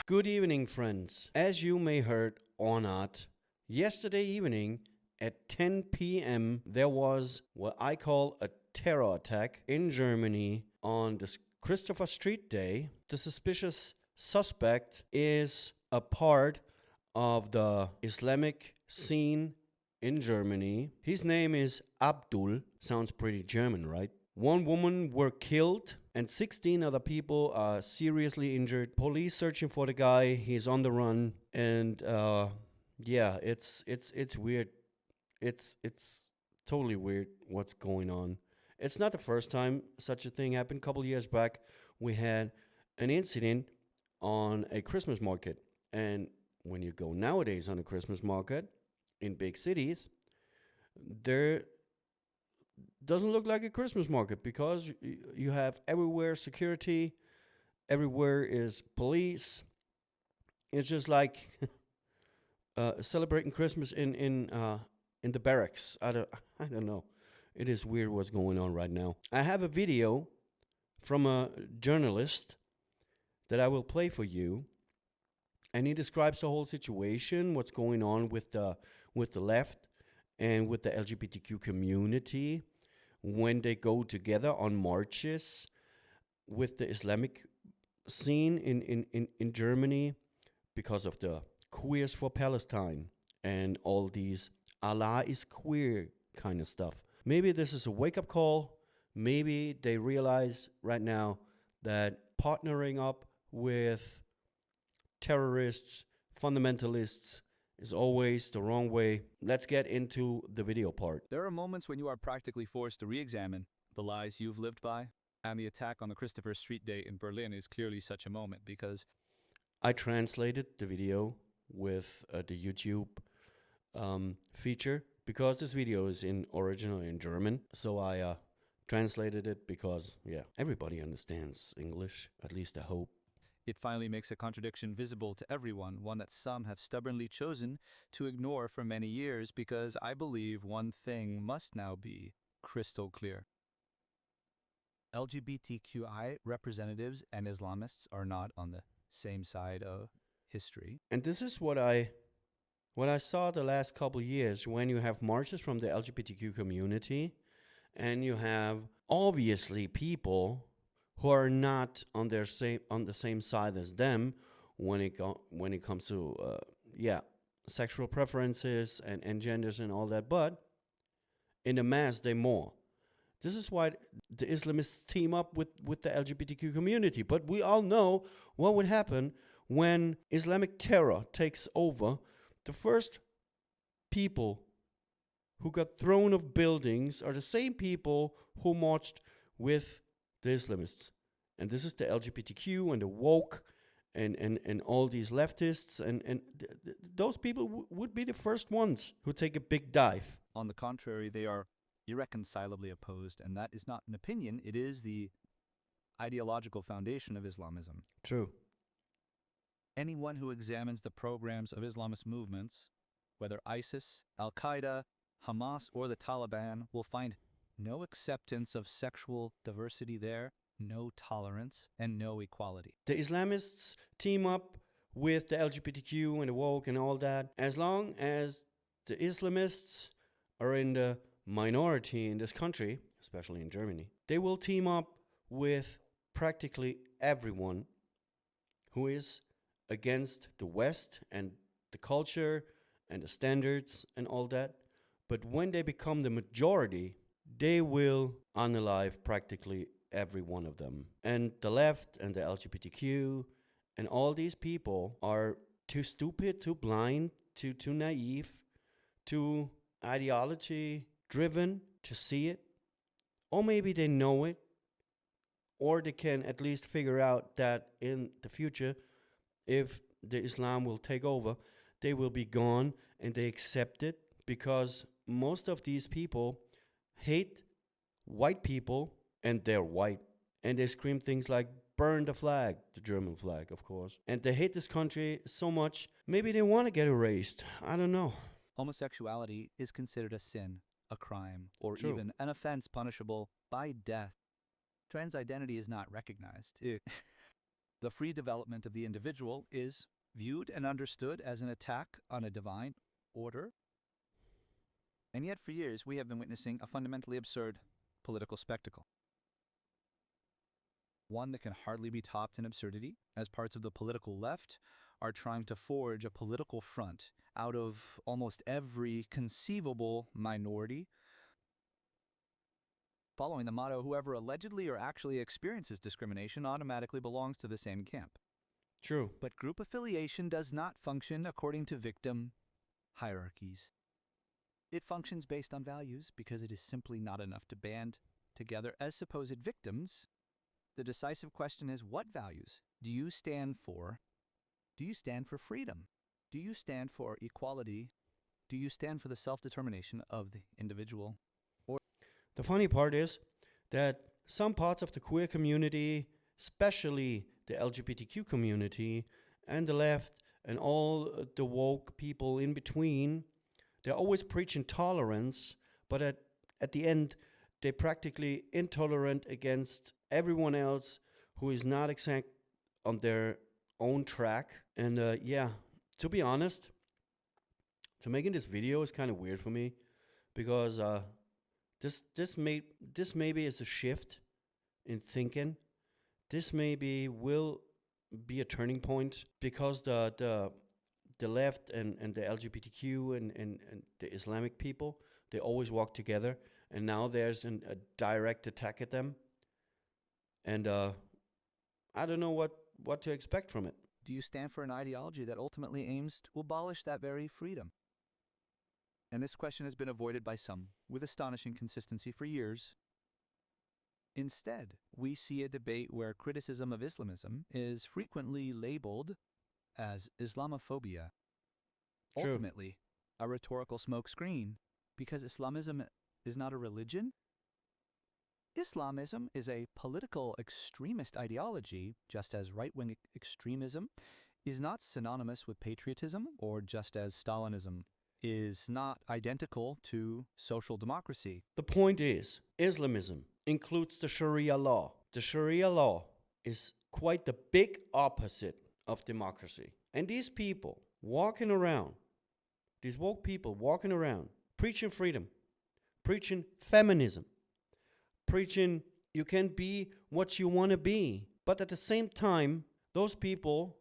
Good evening, friends. As you may heard or not, yesterday evening at 10 p.m., there was what I call a terror attack in Germany on this Christopher Street Day. The suspicious suspect is a part of the Islamic scene in Germany. His name is Abdul. Sounds pretty German, right? One woman were killed and 16 other people are seriously injured. Police searching for the guy. He's on the run, and yeah, it's weird. It's totally weird what's going on. It's not the first time such a thing happened. A couple years back, we had an incident on a Christmas market, and when you go nowadays on a Christmas market in big cities, there doesn't look like a Christmas market because you have everywhere security, everywhere is police. It's just like celebrating Christmas in the barracks. I don't know. It is weird what's going on right now. I have a video from a journalist that I will play for you, and he describes the whole situation, what's going on with the left and with the LGBTQ community when they go together on marches with the Islamic scene in Germany because of the Queers for Palestine and all these Allah is queer kind of stuff. Maybe this is a wake up call. Maybe they realize right now that partnering up with terrorists, fundamentalists, is always the wrong way. Let's get into the video part. There are moments when you are practically forced to re-examine the lies you've lived by, and the attack on the Christopher Street Day in Berlin is clearly such a moment because I translated the video with the YouTube feature because this video is in original in German. So I translated it because, yeah, everybody understands English, at least I hope. it finally makes a contradiction visible to everyone, one that some have stubbornly chosen to ignore for many years because I believe one thing must now be crystal clear. LGBTQI representatives and Islamists are not on the same side of history. And this is what I saw the last couple years when you have marches from the LGBTQ community and you have obviously people who are not on the same side as them when it comes to sexual preferences and genders and all that, but in the mass they more. This is why the Islamists team up with the LGBTQ community. But we all know what would happen when Islamic terror takes over. The first people who got thrown off buildings are the same people who marched with the Islamists. And this is the LGBTQ and the woke and all these leftists. And those people would be the first ones who take a big dive. On the contrary, they are irreconcilably opposed, and that is not an opinion, it is the ideological foundation of Islamism. True. Anyone who examines the programs of Islamist movements, whether ISIS, Al-Qaeda, Hamas, or the Taliban, will find no acceptance of sexual diversity there, no tolerance, and no equality. The Islamists team up with the LGBTQ and the woke and all that. As long as the Islamists are in the minority in this country, especially in Germany, they will team up with practically everyone who is against the West and the culture and the standards and all that. But when they become the majority, they will unalive practically every one of them. And the left and the LGBTQ and all these people are too stupid, too blind, too naive, too ideology driven to see it. Or maybe they know it, or they can at least figure out that in the future, if the Islam will take over, they will be gone, and they accept it because most of these people hate white people, and they're white, and they scream things like burn the flag, the German flag, of course, and they hate this country so much, maybe they want to get erased. I don't know. Homosexuality is considered a sin, a crime, or True. even an offense punishable by death. Trans identity is not recognized. The free development of the individual is viewed and understood as an attack on a divine order. And yet, for years, we have been witnessing a fundamentally absurd political spectacle. One that can hardly be topped in absurdity, as parts of the political left are trying to forge a political front out of almost every conceivable minority, following the motto, whoever allegedly or actually experiences discrimination automatically belongs to the same camp. True. But group affiliation does not function according to victim hierarchies. It functions based on values because it is simply not enough to band together as supposed victims. The decisive question is, what values do you stand for? Do you stand for freedom? Do you stand for equality? Do you stand for the self-determination of the individual? The funny part is that some parts of the queer community, especially the LGBTQ community and the left and all the woke people in between, they're always preaching tolerance, but at the end, they're practically intolerant against everyone else who is not exact on their own track. And to be honest, to making this video is kind of weird for me because this maybe is a shift in thinking. This maybe will be a turning point because the left and the LGBTQ and the Islamic people, they always walk together, and now there's a direct attack at them, and I don't know what to expect from it. Do you stand for an ideology that ultimately aims to abolish that very freedom? And this question has been avoided by some with astonishing consistency for years. Instead, we see a debate where criticism of Islamism is frequently labeled as Islamophobia. True. Ultimately, a rhetorical smokescreen, because Islamism is not a religion. Islamism is a political extremist ideology, just as right-wing extremism is not synonymous with patriotism, or just as Stalinism is not identical to social democracy. The point is, Islamism includes the Sharia law. The Sharia law is quite the big opposite of democracy. And these people walking around, these woke people walking around, preaching freedom, preaching feminism, preaching you can be what you want to be. But at the same time, those people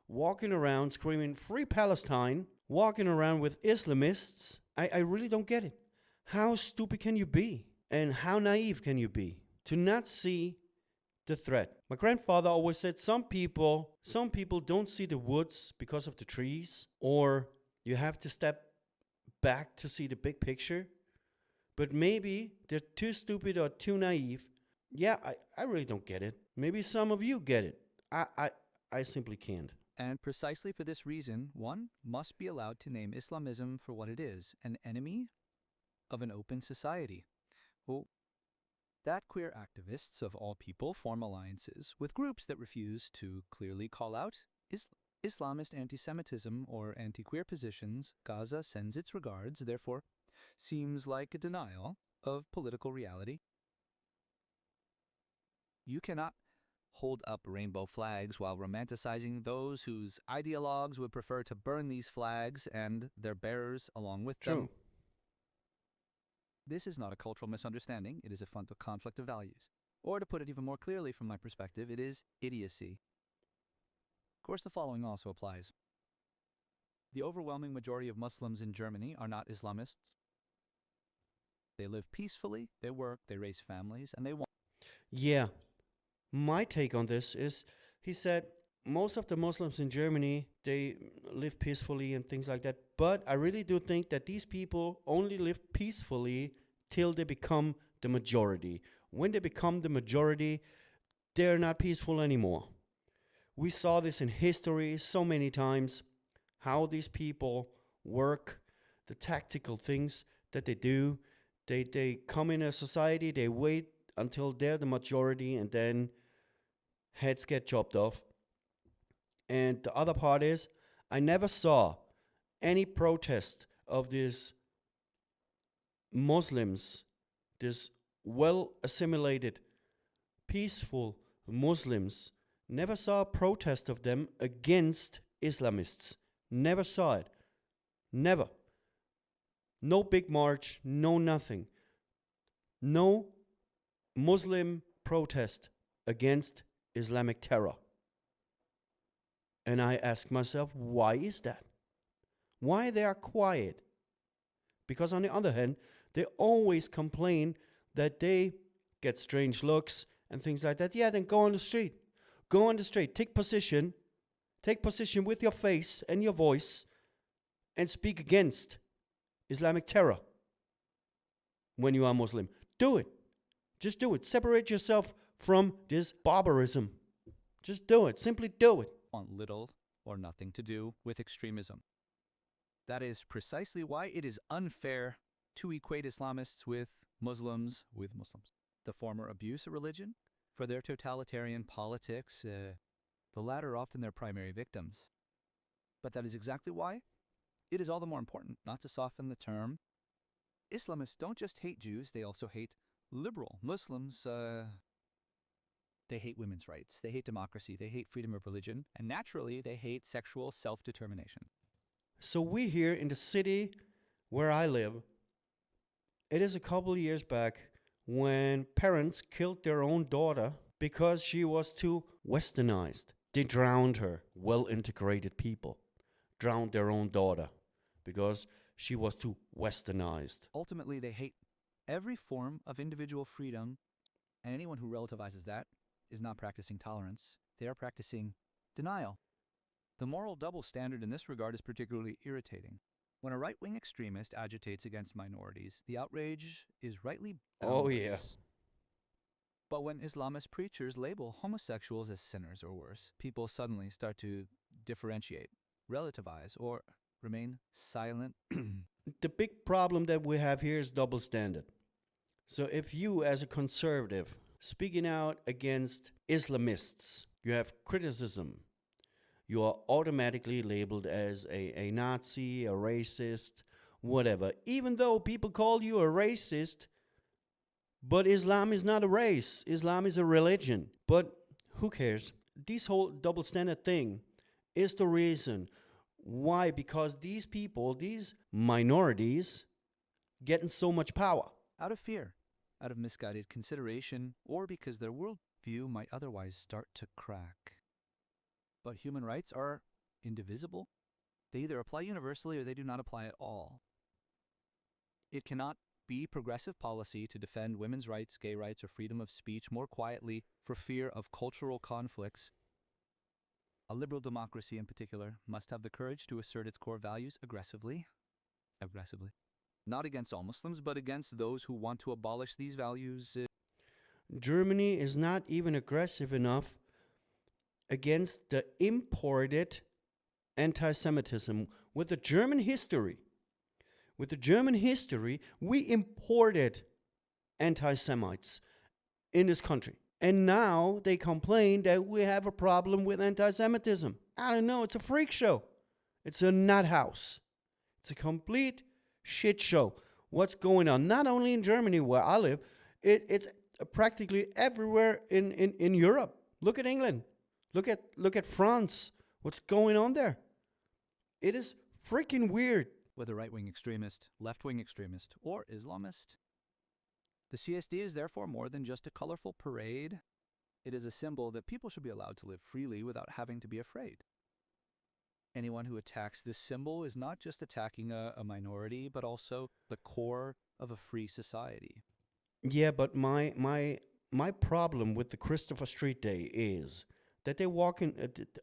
walking around screaming free Palestine, walking around with Islamists, I really don't get it. How stupid can you be? And how naive can you be to not see the threat? My grandfather always said some people don't see the woods because of the trees, or you have to step back to see the big picture. But maybe they're too stupid or too naive. Yeah, I really don't get it. Maybe some of you get it. I simply can't. And precisely for this reason, one must be allowed to name Islamism for what it is, an enemy of an open society. Well, that queer activists of all people form alliances with groups that refuse to clearly call out Islamist anti-Semitism or anti-queer positions. Gaza sends its regards, therefore seems like a denial of political reality. You cannot hold up rainbow flags while romanticizing those whose ideologues would prefer to burn these flags and their bearers along with them. True. This is not a cultural misunderstanding, it is a fundamental conflict of values. Or to put it even more clearly from my perspective, it is idiocy. Of course, the following also applies. The overwhelming majority of Muslims in Germany are not Islamists. They live peacefully, they work, they raise families, and they want. Yeah. My take on this is, he said, most of the Muslims in Germany, they live peacefully and things like that. But I really do think that these people only live peacefully till they become the majority. When they become the majority, they're not peaceful anymore. We saw this in history so many times, how these people work, the tactical things that they do. They come in a society, they wait until they're the majority, and then heads get chopped off. And the other part is, I never saw any protest of these Muslims, this well assimilated, peaceful Muslims Never saw a protest of them against Islamists. Never saw it. Never. No big march, no nothing. No Muslim protest against Islamic terror. And I ask myself, why is that? Why they are quiet? Because on the other hand, they always complain that they get strange looks and things like that. Yeah, then go on the street. Go on the street. Take position. Take position with your face and your voice and speak against Islamic terror when you are Muslim. Do it. Just do it. Separate yourself from this barbarism. Just do it. Simply do it. Want little or nothing to do with extremism. That is precisely why it is unfair to equate Islamists with Muslims. The former abuse of religion for their totalitarian politics, the latter often their primary victims. But that is exactly why it is all the more important not to soften the term. Islamists don't just hate Jews, they also hate liberal Muslims. They hate women's rights, they hate democracy, they hate freedom of religion, and naturally they hate sexual self-determination. So we here in the city where I live, it is a couple of years back when parents killed their own daughter because she was too westernized. They drowned her, well-integrated people, drowned their own daughter because she was too westernized. Ultimately, they hate every form of individual freedom, and anyone who relativizes that is not practicing tolerance. They are practicing denial. The moral double standard in this regard is particularly irritating. When a right-wing extremist agitates against minorities, the outrage is rightly boundless. Oh, yeah. But when Islamist preachers label homosexuals as sinners or worse, people suddenly start to differentiate, relativize, or remain silent. The big problem that we have here is double standard. So if you, as a conservative, speaking out against Islamists, you have criticism, you are automatically labeled as a Nazi, a racist, whatever. Even though people call you a racist, but Islam is not a race. Islam is a religion. But who cares? This whole double standard thing is the reason why, because these people, these minorities, getting so much power. Out of fear, out of misguided consideration, or because their worldview might otherwise start to crack. But human rights are indivisible. They either apply universally or they do not apply at all. It cannot be progressive policy to defend women's rights, gay rights, or freedom of speech more quietly for fear of cultural conflicts. A liberal democracy in particular must have the courage to assert its core values aggressively. Not against all Muslims, but against those who want to abolish these values. Germany is not even aggressive enough against the imported anti-Semitism. With the German history, we imported anti-Semites in this country. And now they complain that we have a problem with anti-Semitism. I don't know, it's a freak show. It's a nut house. It's a complete shit show. What's going on? Not only in Germany where I live, it's practically everywhere in Europe. Look at England. Look at France. What's going on there? It is freaking weird. Whether right-wing extremist, left-wing extremist, or Islamist, the CSD is therefore more than just a colorful parade. It is a symbol that people should be allowed to live freely without having to be afraid. Anyone who attacks this symbol is not just attacking a minority, but also the core of a free society. Yeah, but my problem with the Christopher Street Day is that they're walking,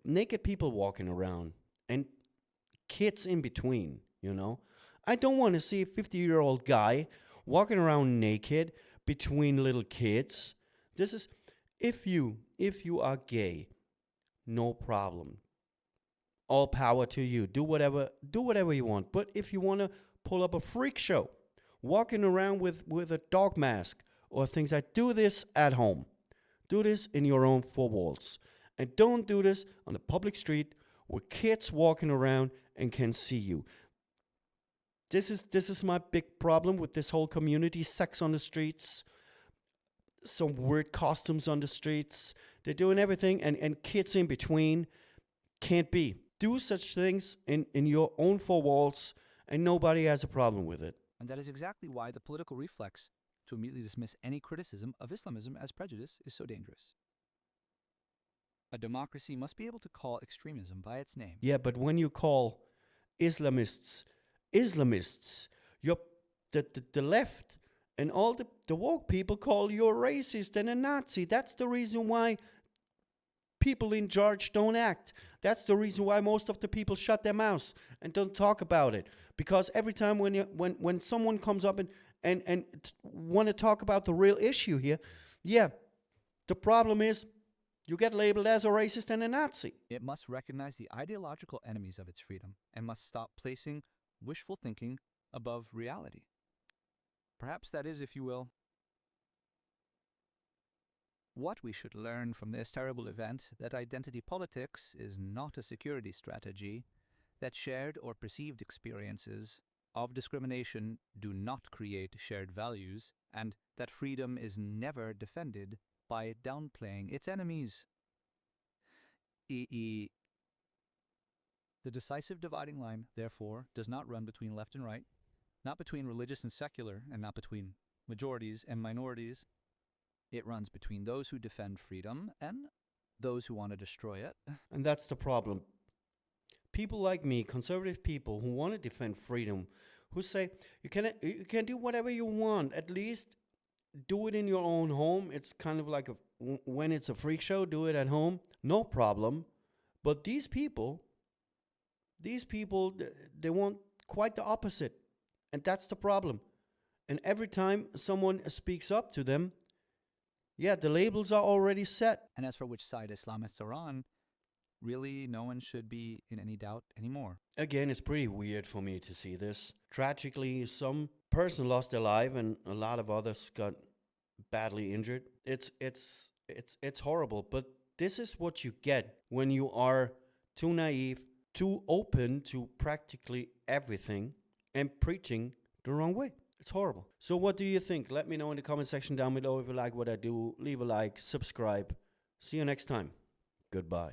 naked people walking around, and kids in between, you know? I don't want to see a 50-year-old guy walking around naked between little kids. This is, if you are gay, no problem. All power to you. Do whatever you want. But if you want to pull up a freak show, walking around with a dog mask or things like, do this at home. Do this in your own four walls. And don't do this on the public street where kids walking around and can see you. This is my big problem with this whole community. Sex on the streets, some weird costumes on the streets, They're doing everything, and kids in between can't be. Do such things in your own four walls, and nobody has a problem with it. And that is exactly why the political reflex to immediately dismiss any criticism of Islamism as prejudice is so dangerous. A democracy must be able to call extremism by its name. Yeah, but when you call Islamists, you're, the left and all the woke people call you a racist and a Nazi. That's the reason why people in charge don't act. That's the reason why most of the people shut their mouths and don't talk about it. Because every time when someone comes up and want to talk about the real issue here, yeah, the problem is you get labeled as a racist and a Nazi. It must recognize the ideological enemies of its freedom and must stop placing wishful thinking above reality. Perhaps that is, if you will, what we should learn from this terrible event, that identity politics is not a security strategy, that shared or perceived experiences of discrimination do not create shared values, and that freedom is never defended by downplaying its enemies. The decisive dividing line, therefore, does not run between left and right, not between religious and secular, and not between majorities and minorities. It runs between those who defend freedom and those who want to destroy it. And that's the problem. People like me, conservative people who want to defend freedom, who say you can do whatever you want, at least do it in your own home. It's kind of like when it's a freak show, do it at home, no problem. But these people, they want quite the opposite. And that's the problem. And every time someone speaks up to them, yeah, the labels are already set. And as for which side Islamists are on, really no one should be in any doubt anymore. Again, it's pretty weird for me to see this. Tragically, some person lost their life and a lot of others got badly injured. It's horrible, but this is what you get when you are too naive, too open to practically everything and preaching the wrong way. It's horrible. So what do you think? Let me know in the comment section down below. If you like what I do, leave a like, subscribe. See you next time. Goodbye.